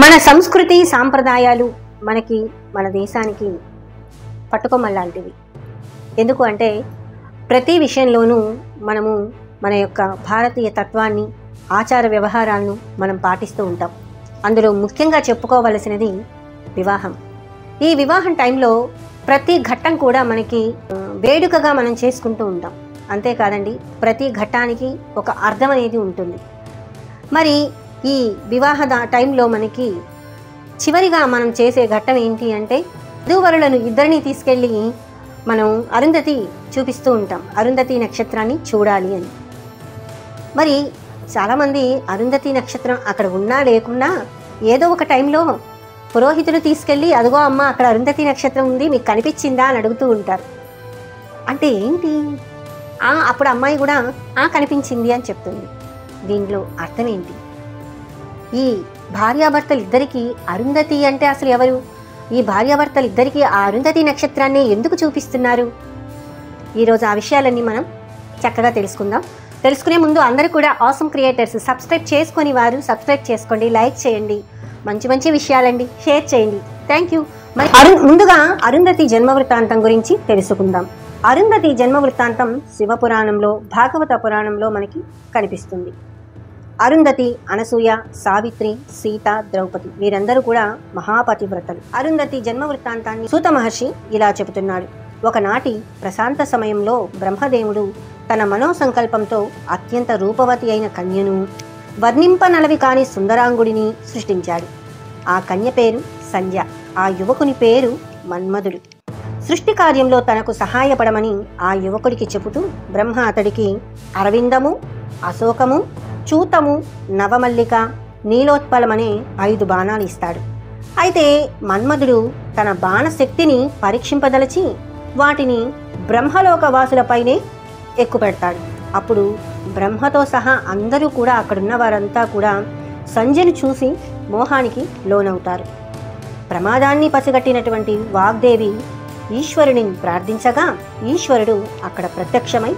మన సంస్కృతి సాంప్రదాయాలు మనకి మన దేశానికి పట్టుకొమ్మలాంటివి. ఎందుకు అంటే ప్రతి విషయంలోనూ మనము మన యొక్క భారతీయ తత్వాన్ని, ఆచార వ్యవహారాలను మనం పాటిస్తూ ఉంటాం. అందులో ముఖ్యంగా చెప్పుకోవలసినది వివాహం. ఈ వివాహం టైంలో ప్రతి ఘట్టం కూడా మనకి వేడుకగా మనం చేసుకుంటూ ఉంటాం. అంతేకాదండి, ప్రతి ఘట్టానికి ఒక అర్థం అనేది ఉంటుంది. మరి ఈ వివాహ టైంలో మనకి చివరిగా మనం చేసే ఘట్టం ఏంటి అంటే వధూవరులను ఇద్దరిని తీసుకెళ్ళి మనం అరుంధతి చూపిస్తూ ఉంటాం. అరుంధతి నక్షత్రాన్ని చూడాలి అని. మరి చాలామంది అరుంధతి నక్షత్రం అక్కడ ఉన్నా లేకున్నా ఏదో ఒక టైంలో పురోహితులు తీసుకెళ్ళి అదిగో అమ్మ అక్కడ అరుంధతి నక్షత్రం ఉంది, మీకు కనిపించిందా అని అడుగుతూ ఉంటారు. అంటే ఏంటి? అప్పుడు అమ్మాయి కూడా కనిపించింది అని చెప్తుంది. దీనిలో అర్థం ఏంటి? ఈ భార్యాభర్తలు ఇద్దరికీ అరుంధతి అంటే అసలు ఎవరు? ఈ భార్యాభర్తలు ఇద్దరికీ ఆ అరుంధతి నక్షత్రాన్ని ఎందుకు చూపిస్తున్నారు? ఈరోజు ఆ విషయాలన్నీ మనం చక్కగా తెలుసుకుందాం. తెలుసుకునే ముందు అందరూ కూడా ఆసమ్ క్రియేటర్స్ సబ్స్క్రైబ్ చేసుకొని వారు సబ్స్క్రైబ్ చేసుకోండి, లైక్ చేయండి, మంచి మంచి విషయాలండి షేర్ చేయండి. Thank you. మరి ముందుగా అరుంధతి జన్మ వృత్తాంతం గురించి తెలుసుకుందాం. అరుంధతి జన్మ వృత్తాంతం శివపురాణంలో, భాగవత పురాణంలో మనకి కనిపిస్తుంది. అరుంధతి, అనసూయ, సావిత్రి, సీత, ద్రౌపది వీరందరూ కూడా మహాపతివ్రతలు. అరుంధతి జన్మ వృత్తాంతాన్ని సూత మహర్షి ఇలా చెబుతున్నాడు. ఒకనాటి ప్రశాంత సమయంలో బ్రహ్మదేవుడు తన మనోసంకల్పంతో అత్యంత రూపవతి అయిన కన్యను, వర్ణింపనలవి కాని సుందరాంగుడిని సృష్టించాడు. ఆ కన్య పేరు సంధ్య, ఆ యువకుని పేరు మన్మధుడు. సృష్టి కార్యంలో తనకు సహాయపడమని ఆ యువకుడికి చెబుతూ బ్రహ్మ అతడికి అరవిందము, అశోకము, చూతము, నవమల్లిక, నీలోత్పలమనే 5 బాణాలు ఇస్తాడు. అయితే మన్మధుడు తన బాణశక్తిని పరీక్షింపదలచి వాటిని బ్రహ్మలోక వాసులపైనే ఎక్కుపెడతాడు. అప్పుడు బ్రహ్మతో సహా అందరూ కూడా, అక్కడున్న వారంతా కూడా సంధ్యను చూసి మోహానికి లోనవుతారు. ప్రమాదాన్ని పసిగట్టినటువంటి వాగ్దేవి ఈశ్వరుని ప్రార్థించగా ఈశ్వరుడు అక్కడ ప్రత్యక్షమై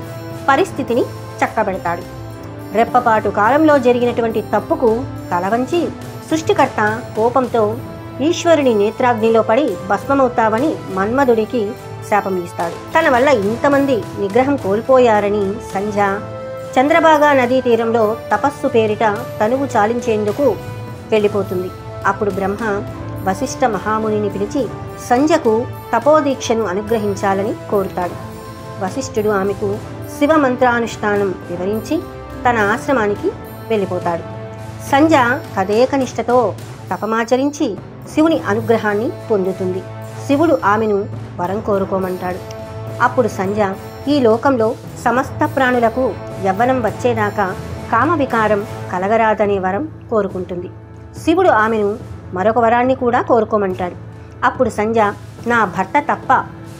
పరిస్థితిని చక్కబెడతాడు. రెప్పపాటు కాలంలో జరిగినటువంటి తప్పుకు తలవంచి సృష్టికర్త కోపంతో ఈశ్వరుని నేత్రాగ్నిలో పడి భస్మమవుతావని మన్మధుడికి శాపం ఇస్తాడు. తన వల్ల ఇంతమంది నిగ్రహం కోల్పోయారని సంధ్య చంద్రభాగా నదీ తీరంలో తపస్సు పేరిట తనువు చాలించేందుకు వెళ్ళిపోతుంది. అప్పుడు బ్రహ్మ వశిష్ఠ మహామునిని పిలిచి సంధ్యకు తపోదీక్షను అనుగ్రహించాలని కోరుతాడు. వశిష్ఠుడు ఆమెకు శివ మంత్రానుష్ఠానం వివరించి తన ఆశ్రమానికి వెళ్ళిపోతాడు. సంధ్య తదేక నిష్టతో తపమాచరించి శివుని అనుగ్రహాన్ని పొందుతుంది. శివుడు ఆమెను వరం కోరుకోమంటాడు. అప్పుడు సంధ్య ఈ లోకంలో సమస్త ప్రాణులకు యవ్వనం వచ్చేదాకా కామ వికారం కలగరాదనే వరం కోరుకుంటుంది. శివుడు ఆమెను మరొక వరాన్ని కూడా కోరుకోమంటాడు. అప్పుడు సంధ్య నా భర్త తప్ప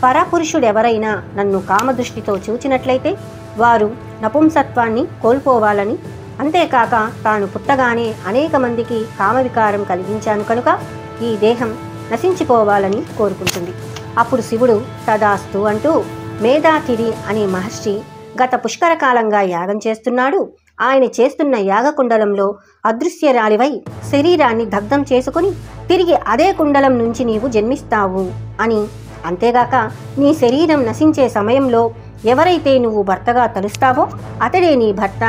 పరపురుషుడెవరైనా నన్ను కామదృష్టితో చూచినట్లయితే వారు నపుంసత్వాన్ని కోల్పోవాలని, అంతేకాక తాను పుట్టగానే అనేక మందికి కామవికారం కలిగించాను కనుక ఈ దేహం నశించిపోవాలని కోరుకుంటుంది. అప్పుడు శివుడు తదాస్తు అంటూ మేధాతిథి అనే మహర్షి గత పుష్కర కాలంగా యాగం చేస్తున్నాడు. ఆయన చేస్తున్న యాగకుండలంలో అదృశ్యరాలివై శరీరాన్ని దగ్ధం చేసుకుని తిరిగి అదే కుండలం నుంచి నీవు జన్మిస్తావు అని, అంతేగాక నీ శరీరం నశించే సమయంలో ఎవరైతే నువ్వు భర్తగా తలుస్తావో అతడే నీ భర్త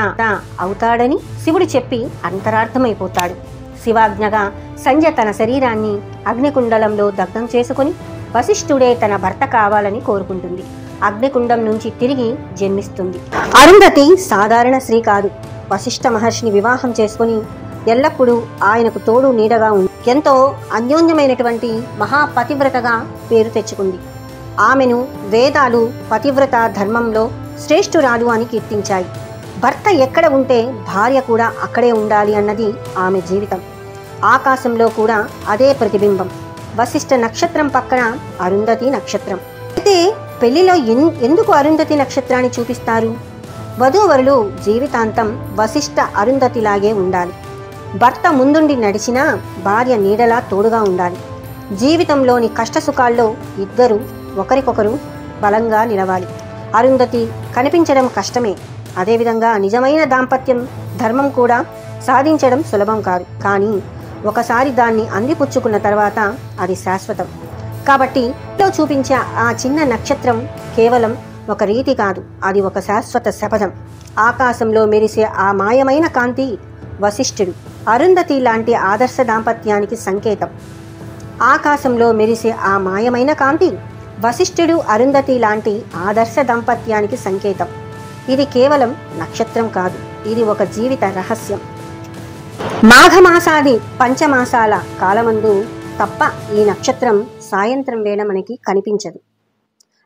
అవుతాడని శివుడు చెప్పి అంతరార్థమైపోతాడు. శివాజ్ఞగా సంధ్య తన శరీరాన్ని అగ్నికుండలంలో దగ్ధం చేసుకుని వశిష్ఠుడే తన భర్త కావాలని కోరుకుంటుంది. అగ్నికుండం నుంచి తిరిగి జన్మిస్తుంది. అరుంధతి సాధారణ స్త్రీ కాదు. వశిష్ఠ మహర్షిని వివాహం చేసుకుని ఎల్లప్పుడూ ఆయనకు తోడు నీడగా ఉంది. ఎంతో అన్యోన్యమైనటువంటి మహాపతివ్రతగా పేరు తెచ్చుకుంది. ఆమెను వేదాలు పతివ్రత ధర్మంలో శ్రేష్ఠురాలు అని కీర్తించాయి. భర్త ఎక్కడ ఉంటే భార్య కూడా అక్కడే ఉండాలి అన్నది ఆమె జీవితం. ఆకాశంలో కూడా అదే ప్రతిబింబం. వశిష్ఠ నక్షత్రం పక్కన అరుంధతి నక్షత్రం. అయితే పెళ్లిలో ఎందుకు అరుంధతి నక్షత్రాన్ని చూపిస్తారు? వధూవరులు జీవితాంతం వశిష్ఠ అరుంధతిలాగే ఉండాలి. భర్త ముందుండి నడిచినా భార్య నీడలా తోడుగా ఉండాలి. జీవితంలోని కష్టసుఖాల్లో ఇద్దరు ఒకరికొకరు బలంగా నిలవాలి. అరుంధతి కనిపించడం కష్టమే. అదేవిధంగా నిజమైన దాంపత్యం ధర్మం కూడా సాధించడం సులభం కాదు. కానీ ఒకసారి దాన్ని అందిపుచ్చుకున్న తర్వాత అది శాశ్వతం. కాబట్టి ఇంట్లో చూపించే ఆ చిన్న నక్షత్రం కేవలం ఒక రీతి కాదు, అది ఒక శాశ్వత శపథం. ఆకాశంలో మెరిసే ఆ మాయమైన కాంతి వశిష్ఠుడు, అరుంధతి లాంటి ఆదర్శ దాంపత్యానికి సంకేతం. ఆకాశంలో మెరిసే ఆ మాయమైన కాంతి వశిష్ఠుడు, అరుంధతి లాంటి ఆదర్శ దాంపత్యానికి సంకేతం. ఇది కేవలం నక్షత్రం కాదు, ఇది ఒక జీవిత రహస్యం. మాఘమాసాది పంచమాసాల కాలమందు తప్ప ఈ నక్షత్రం సాయంత్రం వేళ మనకి కనిపించదు.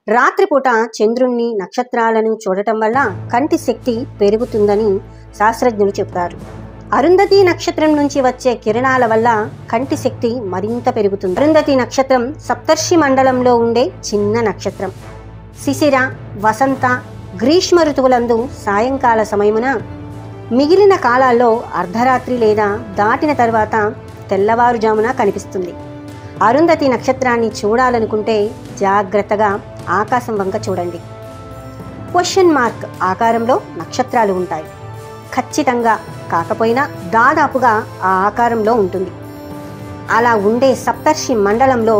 రాత్రిపూట చంద్రుణ్ణి, నక్షత్రాలను చూడటం వల్ల కంటి శక్తి పెరుగుతుందని శాస్త్రజ్ఞులు చెబుతారు. అరుంధతి నక్షత్రం నుంచి వచ్చే కిరణాల వల్ల కంటి శక్తి మరింత పెరుగుతుంది. అరుంధతి నక్షత్రం సప్తర్షి మండలంలో ఉండే చిన్న నక్షత్రం. శిశిర, వసంత, గ్రీష్మ ఋతువులందు సాయంకాల సమయమున, మిగిలిన కాలాల్లో అర్ధరాత్రి లేదా దాటిన తర్వాత తెల్లవారుజామున కనిపిస్తుంది. అరుంధతి నక్షత్రాన్ని చూడాలనుకుంటే జాగ్రత్తగా ఆకాశం వంక చూడండి. క్వశ్చన్ మార్క్ ఆకారంలో నక్షత్రాలు ఉంటాయి. ఖచ్చితంగా కాకపోయినా దాదాపుగా ఆ ఆకారంలో ఉంటుంది. అలా ఉండే సప్తర్షి మండలంలో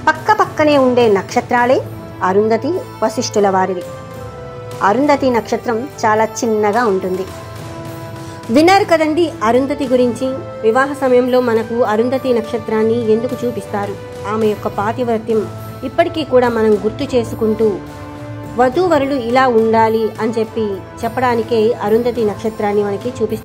పక్కపక్కనే ఉండే నక్షత్రాలే అరుంధతి, వశిష్ఠుల వారివి. అరుంధతి నక్షత్రం చాలా చిన్నగా ఉంటుంది. విన్నారు కదండి అరుంధతి గురించి. వివాహ సమయంలో మనకు అరుంధతి నక్షత్రాన్ని ఎందుకు చూపిస్తారు, ఆమె యొక్క పాతివ్రత్యం ఇప్పటికీ కూడా మనం గుర్తు చేసుకుంటూ వధూవరులు ఇలా ఉండాలి అని చెప్పడానికే అరుంధతి నక్షత్రాన్ని మనకి చూపిస్తారు.